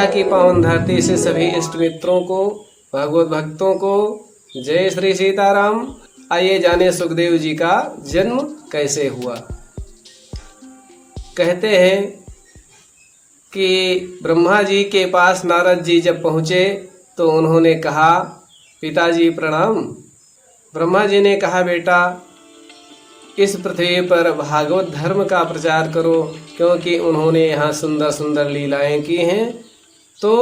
अयोध्या की पावन धरती से सभी इष्ट मित्रों को, भगवत भक्तों को जय श्री सीताराम। आइए जाने सुखदेव जी का जन्म कैसे हुआ। कहते हैं कि ब्रह्मा जी के पास नारद जी जब पहुँचे तो उन्होंने कहा, पिताजी प्रणाम। ब्रह्मा जी ने कहा, बेटा इस पृथ्वी पर भागवत धर्म का प्रचार करो, क्योंकि उन्होंने यहाँ सुंदर सुंदर लीलाएं की हैं, तो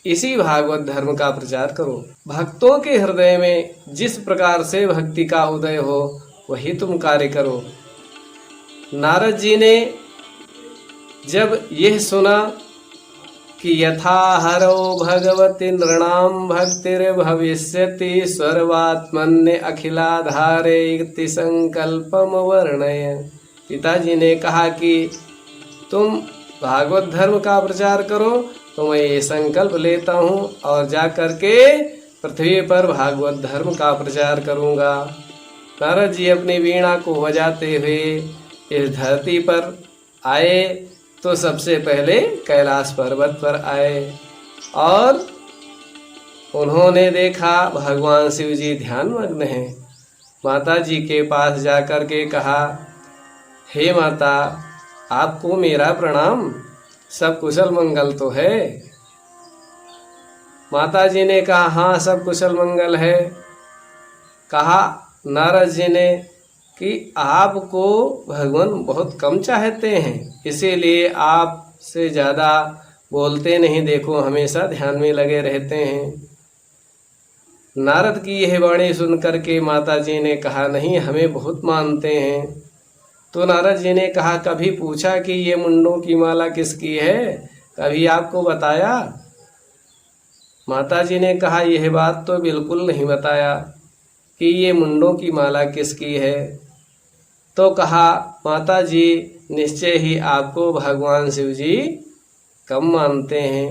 इसी भागवत धर्म का प्रचार करो। भक्तों के हृदय में जिस प्रकार से भक्ति का उदय हो वही तुम कार्य करो। नारद जी ने जब यह सुना कि यथा हरो भगवती नृणाम भक्तिर्भविष्यति सर्वात्मन्य अखिलाधारे इति संकल्पम वर्णय। पिताजी ने कहा कि तुम भागवत धर्म का प्रचार करो, तो मैं ये संकल्प लेता हूँ और जा कर के पृथ्वी पर भागवत धर्म का प्रचार करूँगा। नारद जी अपनी वीणा को बजाते हुए इस धरती पर आए तो सबसे पहले कैलाश पर्वत पर आए और उन्होंने देखा भगवान शिव जी ध्यान मग्न हैं। माता जी के पास जाकर के कहा, हे माता, आपको मेरा प्रणाम, सब कुशल मंगल तो है। माता जी ने कहा, हाँ सब कुशल मंगल है। कहा नारद जी ने कि आपको भगवान बहुत कम चाहते हैं, इसीलिए आपसे ज़्यादा बोलते नहीं, देखो हमेशा ध्यान में लगे रहते हैं। नारद की यह वाणी सुन करके माता जी ने कहा, नहीं हमें बहुत मानते हैं। तो नारद जी ने कहा, कभी पूछा कि ये मुंडों की माला किसकी है, कभी आपको बताया? माता जी ने कहा, यह बात तो बिल्कुल नहीं बताया कि ये मुंडों की माला किसकी है। तो कहा, माता जी निश्चय ही आपको भगवान शिव जी कम मानते हैं।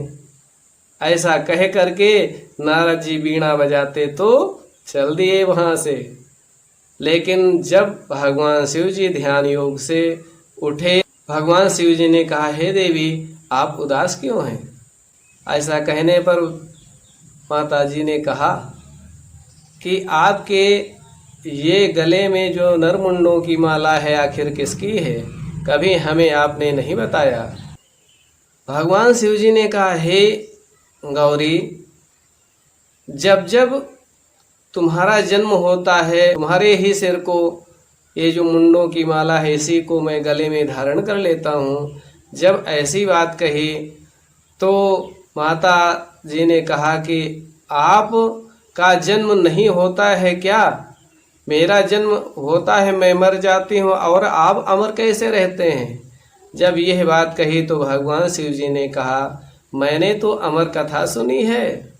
ऐसा कह करके नारद जी वीणा बजाते तो चल दिए वहाँ से। लेकिन जब भगवान शिव जी ध्यान योग से उठे, भगवान शिव जी ने कहा, हे देवी आप उदास क्यों हैं? ऐसा कहने पर माता जी ने कहा कि आपके ये गले में जो नरमुंडों की माला है आखिर किसकी है, कभी हमें आपने नहीं बताया। भगवान शिव जी ने कहा, हे गौरी, जब जब तुम्हारा जन्म होता है तुम्हारे ही सिर को ये जो मुंडों की माला है इसी को मैं गले में धारण कर लेता हूँ। जब ऐसी बात कही तो माता जी ने कहा कि आप का जन्म नहीं होता है क्या? मेरा जन्म होता है, मैं मर जाती हूँ और आप अमर कैसे रहते हैं? जब यह बात कही तो भगवान शिव जी ने कहा, मैंने तो अमर कथा सुनी है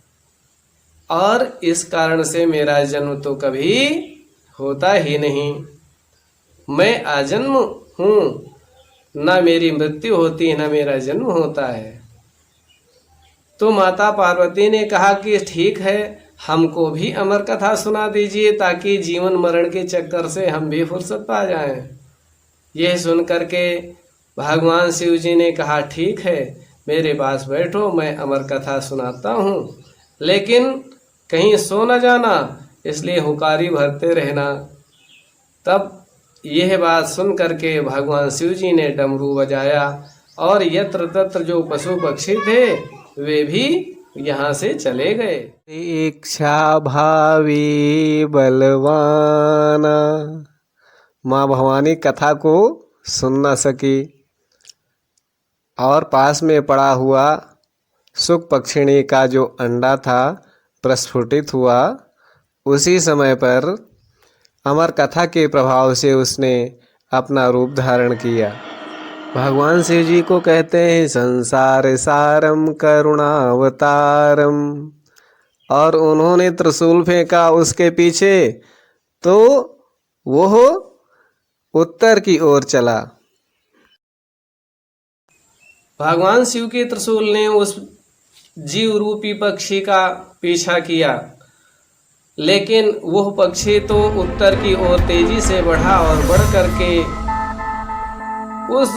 और इस कारण से मेरा जन्म तो कभी होता ही नहीं। मैं अजन्म हूँ, ना मेरी मृत्यु होती है ना मेरा जन्म होता है। तो माता पार्वती ने कहा कि ठीक है, हमको भी अमर कथा सुना दीजिए ताकि जीवन मरण के चक्कर से हम भी फुर्सत पा जाएं। यह सुन करके भगवान शिव जी ने कहा, ठीक है मेरे पास बैठो, मैं अमर कथा सुनाता हूँ, लेकिन कहीं सो न जाना, इसलिए हुकारी भरते रहना। तब यह बात सुन करके भगवान शिव जी ने डमरू बजाया और यत्र तत्र जो पशु पक्षी थे वे भी यहाँ से चले गए। इच्छा भावी बलवाना। माँ भवानी कथा को सुन न सकी और पास में पड़ा हुआ सुख पक्षिणी का जो अंडा था प्रस्फुटित हुआ। उसी समय पर अमर कथा के प्रभाव से उसने अपना रूप धारण किया। भगवान शिव जी को कहते हैं संसार सारम करुणावतारम, और उन्होंने त्रिशूल फेंका उसके पीछे तो वो उत्तर की ओर चला। भगवान शिव के त्रिशूल ने उस जीव रूपी पक्षी का पीछा किया, लेकिन वह पक्षी तो उत्तर की ओर तेजी से बढ़ा और बढ़ करके उस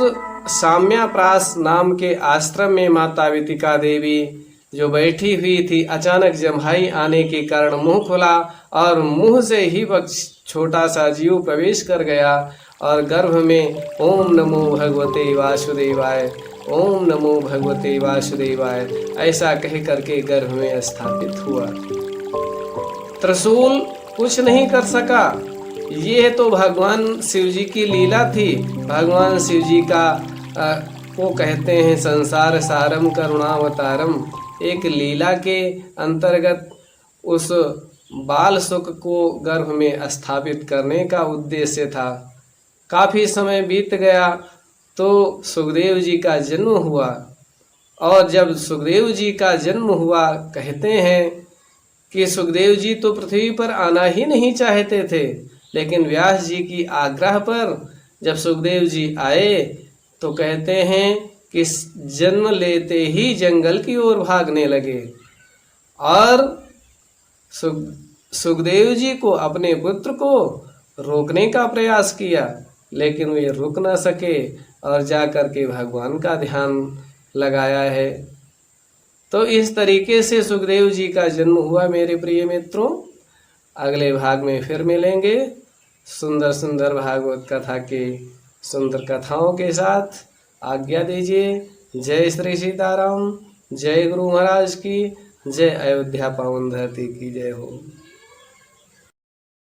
साम्याप्रास नाम के आश्रम में माता वितिका देवी जो बैठी हुई थी, अचानक जम्हाई आने के कारण मुंह खुला और मुंह से ही वह छोटा सा जीव प्रवेश कर गया और गर्भ में ओम नमो भगवते वासुदेवाय, ओम नमो भगवते वासुदेवाय ऐसा कह करके गर्भ में स्थापित हुआ। त्रिशूल कुछ नहीं कर सका। ये तो भगवान शिव जी की लीला थी। भगवान शिव जी का को कहते हैं संसार सारम करुणावतारम। एक लीला के अंतर्गत उस बाल सुख को गर्भ में स्थापित करने का उद्देश्य था। काफी समय बीत गया तो सुखदेव जी का जन्म हुआ और जब सुखदेव जी का जन्म हुआ, कहते हैं कि सुखदेव जी तो पृथ्वी पर आना ही नहीं चाहते थे, लेकिन व्यास जी की आग्रह पर जब सुखदेव जी आए तो कहते हैं कि जन्म लेते ही जंगल की ओर भागने लगे और सुखदेव जी को अपने पुत्र को रोकने का प्रयास किया, लेकिन वे रुक न सके और जा कर के भगवान का ध्यान लगाया है। तो इस तरीके से सुखदेव जी का जन्म हुआ। मेरे प्रिय मित्रों, अगले भाग में फिर मिलेंगे सुंदर सुंदर भागवत कथा के सुंदर कथाओं के साथ। आज्ञा दीजिए। जय श्री सीताराम, जय गुरु महाराज की जय, अयोध्या पावन धरती की जय हो।